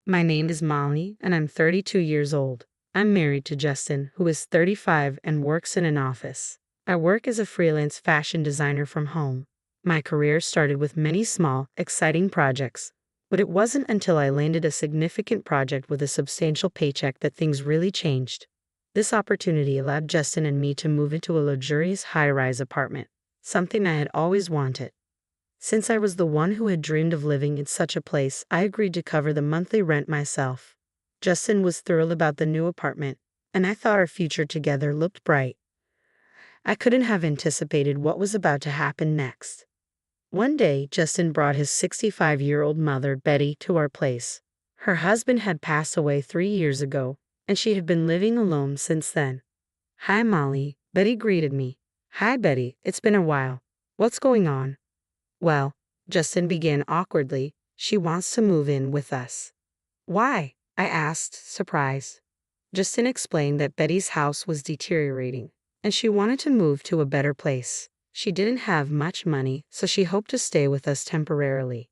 My name is Molly, and I'm 32 years old. I'm married to Justin, who is 35 and works in an office. I work as a freelance fashion designer from home. My career started with many small, exciting projects, but it wasn't until I landed a significant project with a substantial paycheck that things really changed. This opportunity allowed Justin and me to move into a luxurious high-rise apartment, something I had always wanted. Since I was the one who had dreamed of living in such a place, I agreed to cover the monthly rent myself. Justin was thrilled about the new apartment, and I thought our future together looked bright. I couldn't have anticipated what was about to happen next. One day, Justin brought his 65-year-old mother, Betty, to our place. Her husband had passed away 3 years ago, and she had been living alone since then. "Hi, Molly," Betty greeted me. "Hi, Betty, it's been a while. What's going on?" "Well," Justin began awkwardly, "she wants to move in with us." "Why?" I asked, surprised. Justin explained that Betty's house was deteriorating, and she wanted to move to a better place. She didn't have much money, so she hoped to stay with us temporarily.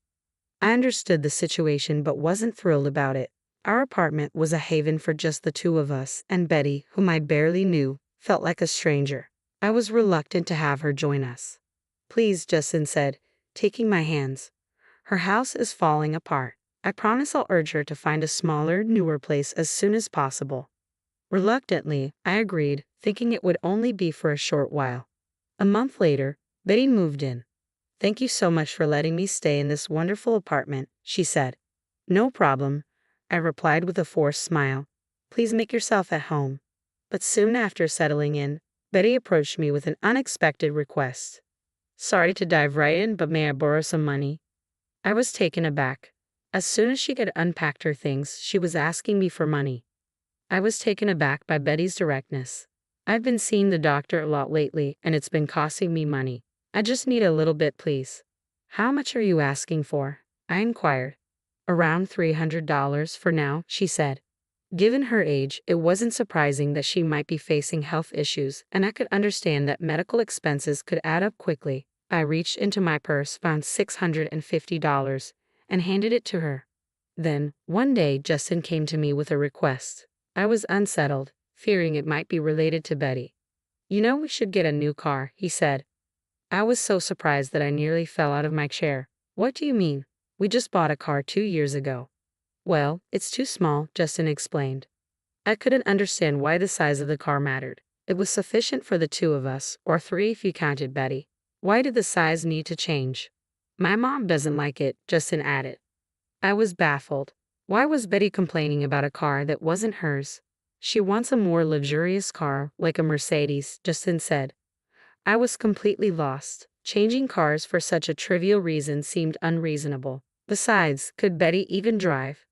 I understood the situation but wasn't thrilled about it. Our apartment was a haven for just the two of us, and Betty, whom I barely knew, felt like a stranger. I was reluctant to have her join us. "Please," Justin said, taking my hands. "Her house is falling apart. I promise I'll urge her to find a smaller, newer place as soon as possible." Reluctantly, I agreed, thinking it would only be for a short while. A month later, Betty moved in. "Thank you so much for letting me stay in this wonderful apartment," she said. "No problem," I replied with a forced smile. "Please make yourself at home." But soon after settling in, Betty approached me with an unexpected request. "Sorry to dive right in, but may I borrow some money?" I was taken aback. As soon as she had unpacked her things, she was asking me for money. I was taken aback by Betty's directness. "I've been seeing the doctor a lot lately, and it's been costing me money. I just need a little bit, please." "How much are you asking for?" I inquired. "Around $300 for now," she said. Given her age, it wasn't surprising that she might be facing health issues, and I could understand that medical expenses could add up quickly. I reached into my purse, found $650, and handed it to her. Then, one day, Justin came to me with a request. I was unsettled, fearing it might be related to Betty. "You know, we should get a new car," he said. I was so surprised that I nearly fell out of my chair. "What do you mean? We just bought a car 2 years ago." "Well, it's too small," Justin explained. I couldn't understand why the size of the car mattered. It was sufficient for the two of us, or three if you counted Betty. Why did the size need to change? "My mom doesn't like it," Justin added. I was baffled. Why was Betty complaining about a car that wasn't hers? "She wants a more luxurious car, like a Mercedes," Justin said. I was completely lost. Changing cars for such a trivial reason seemed unreasonable. Besides, could Betty even drive?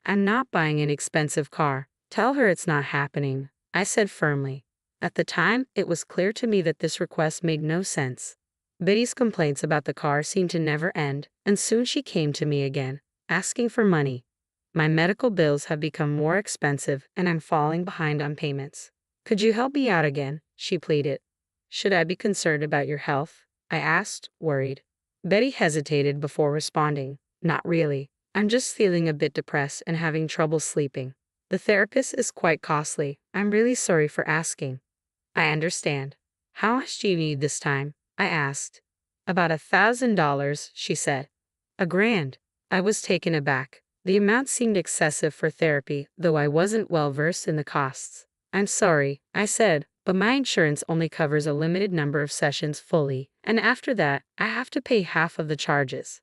"I'm not buying an expensive car. Tell her it's not happening," I said firmly. At the time, it was clear to me that this request made no sense. Betty's complaints about the car seemed to never end, and soon she came to me again, asking for money. "My medical bills have become more expensive, and I'm falling behind on payments. Could you help me out again?" she pleaded. "Should I be concerned about your health?" I asked, worried. Betty hesitated before responding. "Not really. I'm just feeling a bit depressed and having trouble sleeping. The therapist is quite costly. I'm really sorry for asking." "I understand. How much do you need this time?" I asked. "About $1,000, she said. $1,000. I was taken aback. The amount seemed excessive for therapy, though I wasn't well versed in the costs. "I'm sorry," I said, "but my insurance only covers a limited number of sessions fully, and after that, I have to pay half of the charges."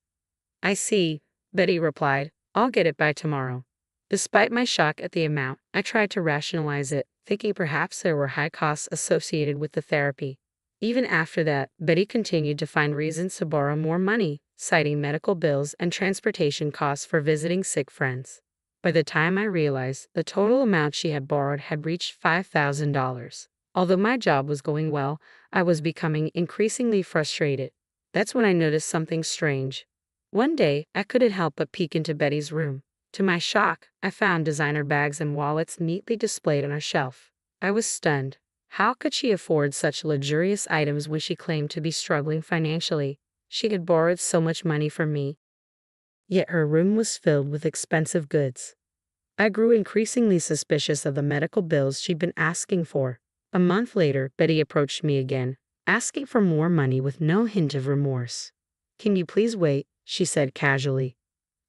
"I see," Betty replied. "I'll get it by tomorrow." Despite my shock at the amount, I tried to rationalize it, thinking perhaps there were high costs associated with the therapy. Even after that, Betty continued to find reasons to borrow more money, citing medical bills and transportation costs for visiting sick friends. By the time I realized, the total amount she had borrowed had reached $5,000. Although my job was going well, I was becoming increasingly frustrated. That's when I noticed something strange. One day, I couldn't help but peek into Betty's room. To my shock, I found designer bags and wallets neatly displayed on a shelf. I was stunned. How could she afford such luxurious items when she claimed to be struggling financially? She had borrowed so much money from me, yet her room was filled with expensive goods. I grew increasingly suspicious of the medical bills she'd been asking for. A month later, Betty approached me again, asking for more money with no hint of remorse. "Can you please wait?" she said casually.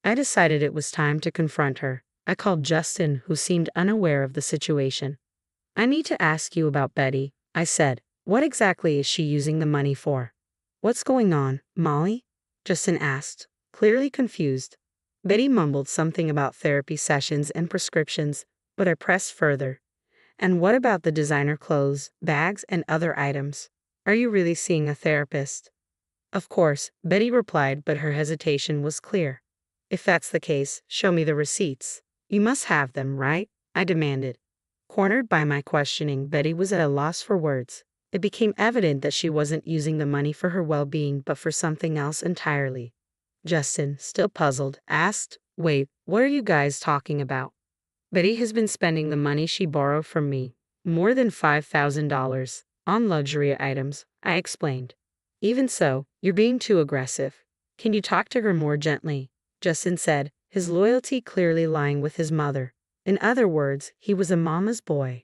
I decided it was time to confront her. I called Justin, who seemed unaware of the situation. "I need to ask you about Betty," I said. "What exactly is she using the money for?" "What's going on, Molly?" Justin asked, clearly confused. Betty mumbled something about therapy sessions and prescriptions, but I pressed further. "And what about the designer clothes, bags, and other items? Are you really seeing a therapist?" "Of course," Betty replied, but her hesitation was clear. "If that's the case, show me the receipts. You must have them, right?" I demanded. Cornered by my questioning, Betty was at a loss for words. It became evident that she wasn't using the money for her well-being but for something else entirely. Justin, still puzzled, asked, "Wait, what are you guys talking about?" "Betty has been spending the money she borrowed from me, more than $5,000, on luxury items," I explained. "Even so, you're being too aggressive. Can you talk to her more gently?" Justin said, his loyalty clearly lying with his mother. In other words, he was a mama's boy.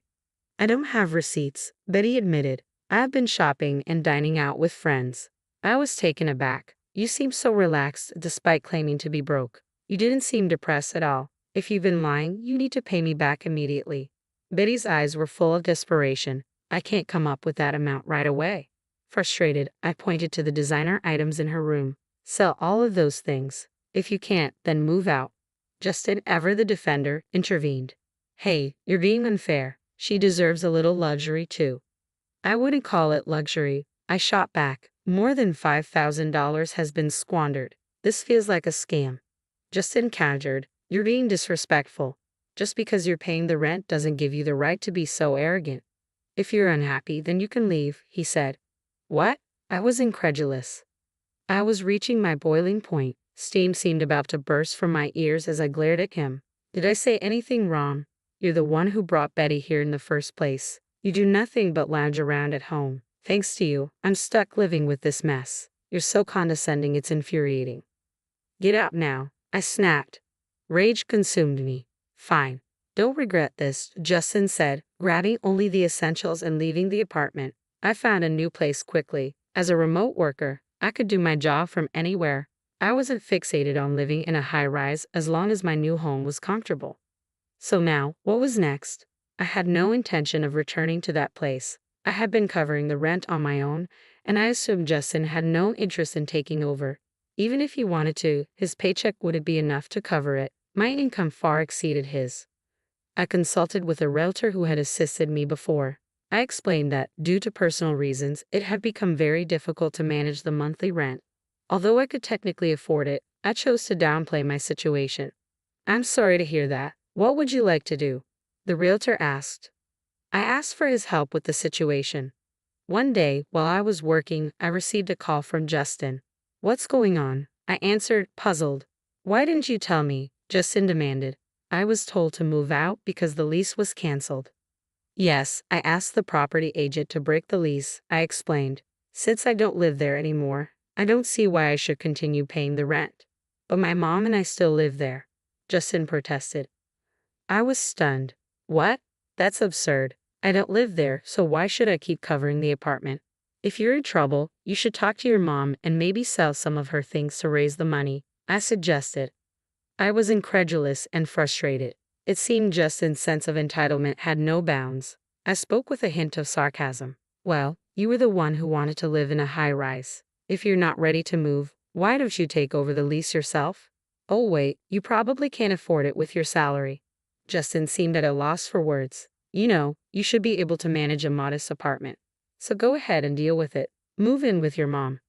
"I don't have receipts," Betty admitted. "I have been shopping and dining out with friends." I was taken aback. "You seem so relaxed despite claiming to be broke. You didn't seem depressed at all. If you've been lying, you need to pay me back immediately." Betty's eyes were full of desperation. "I can't come up with that amount right away." Frustrated, I pointed to the designer items in her room. "Sell all of those things. If you can't, then move out." Justin, ever the defender, intervened. "Hey, you're being unfair. She deserves a little luxury too." "I wouldn't call it luxury," I shot back. "More than $5,000 has been squandered. This feels like a scam." Justin countered, "You're being disrespectful. Just because you're paying the rent doesn't give you the right to be so arrogant." "If you're unhappy, then you can leave," he said. "What?" I was incredulous. I was reaching my boiling point. Steam seemed about to burst from my ears as I glared at him. "Did I say anything wrong? You're the one who brought Betty here in the first place. You do nothing but lounge around at home. Thanks to you, I'm stuck living with this mess. You're so condescending, it's infuriating." "Get out now," I snapped. Rage consumed me. "Fine. Don't regret this," Justin said, grabbing only the essentials and leaving the apartment. I found a new place quickly. As a remote worker, I could do my job from anywhere. I wasn't fixated on living in a high-rise as long as my new home was comfortable. So now, what was next? I had no intention of returning to that place. I had been covering the rent on my own, and I assumed Justin had no interest in taking over. Even if he wanted to, his paycheck wouldn't be enough to cover it. My income far exceeded his. I consulted with a realtor who had assisted me before. I explained that, due to personal reasons, it had become very difficult to manage the monthly rent. Although I could technically afford it, I chose to downplay my situation. "I'm sorry to hear that. What would you like to do?" the realtor asked. I asked for his help with the situation. One day, while I was working, I received a call from Justin. "What's going on?" I answered, puzzled. "Why didn't you tell me?" Justin demanded. "I was told to move out because the lease was canceled." "Yes, I asked the property agent to break the lease," I explained. "Since I don't live there anymore, I don't see why I should continue paying the rent." "But my mom and I still live there," Justin protested. I was stunned. "What? That's absurd. I don't live there, so why should I keep covering the apartment? If you're in trouble, you should talk to your mom and maybe sell some of her things to raise the money," I suggested. I was incredulous and frustrated. It seemed Justin's sense of entitlement had no bounds. I spoke with a hint of sarcasm. "Well, you were the one who wanted to live in a high-rise. If you're not ready to move, why don't you take over the lease yourself?" "Oh wait, you probably can't afford it with your salary." Justin seemed at a loss for words. "You know, you should be able to manage a modest apartment. So go ahead and deal with it. Move in with your mom."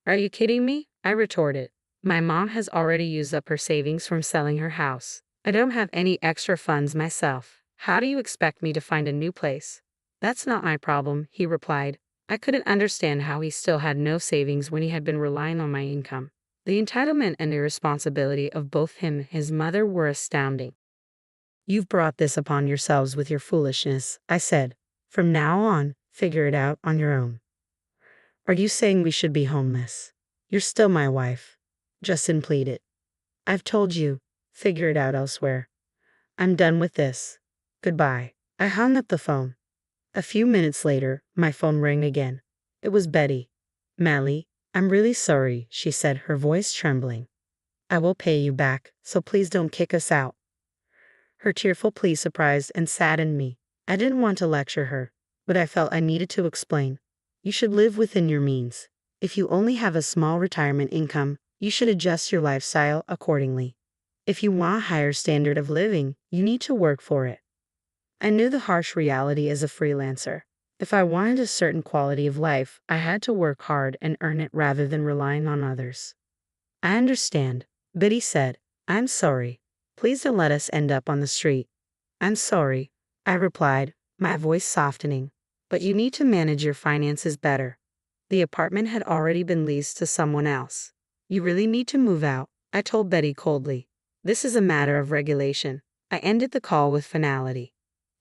"Are you kidding me?" I retorted. "My mom has already used up her savings from selling her house. I don't have any extra funds myself. How do you expect me to find a new place?" "That's not my problem," he replied. I couldn't understand how he still had no savings when he had been relying on my income. The entitlement and irresponsibility of both him and his mother were astounding. "You've brought this upon yourselves with your foolishness," I said. "From now on, figure it out on your own." "Are you saying we should be homeless? You're still my wife," Justin pleaded. "I've told you, figure it out elsewhere." I'm done with this. Goodbye. I hung up the phone. A few minutes later, my phone rang again. It was Betty. Mally, I'm really sorry, she said, her voice trembling. I will pay you back, so please don't kick us out. Her tearful plea surprised and saddened me. I didn't want to lecture her, but I felt I needed to explain. You should live within your means. If you only have a small retirement income, you should adjust your lifestyle accordingly. If you want a higher standard of living, you need to work for it. I knew the harsh reality as a freelancer. If I wanted a certain quality of life, I had to work hard and earn it rather than relying on others. I understand, Betty said. I'm sorry. Please don't let us end up on the street. I'm sorry, I replied, my voice softening. But you need to manage your finances better. The apartment had already been leased to someone else. You really need to move out, I told Betty coldly. This is a matter of regulation. I ended the call with finality.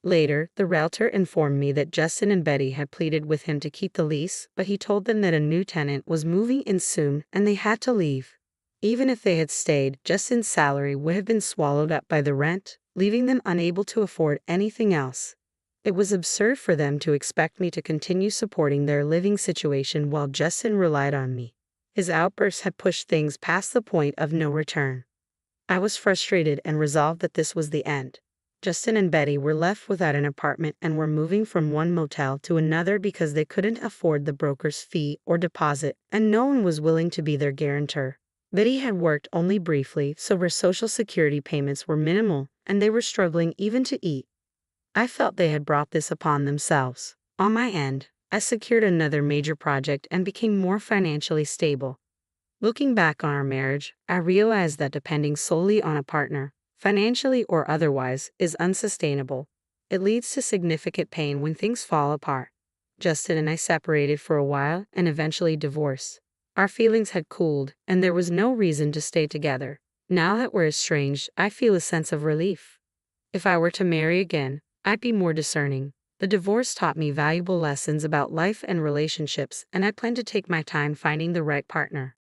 Later, the realtor informed me that Justin and Betty had pleaded with him to keep the lease, but he told them that a new tenant was moving in soon and they had to leave. Even if they had stayed, Justin's salary would have been swallowed up by the rent, leaving them unable to afford anything else. It was absurd for them to expect me to continue supporting their living situation while Justin relied on me. His outbursts had pushed things past the point of no return. I was frustrated and resolved that this was the end. Justin and Betty were left without an apartment and were moving from one motel to another because they couldn't afford the broker's fee or deposit, and no one was willing to be their guarantor. Betty had worked only briefly, so her Social Security payments were minimal, and they were struggling even to eat. I felt they had brought this upon themselves. On my end, I secured another major project and became more financially stable. Looking back on our marriage, I realized that depending solely on a partner, financially or otherwise, is unsustainable. It leads to significant pain when things fall apart. Justin and I separated for a while and eventually divorced. Our feelings had cooled, and there was no reason to stay together. Now that we're estranged, I feel a sense of relief. If I were to marry again, I'd be more discerning. The divorce taught me valuable lessons about life and relationships, and I plan to take my time finding the right partner.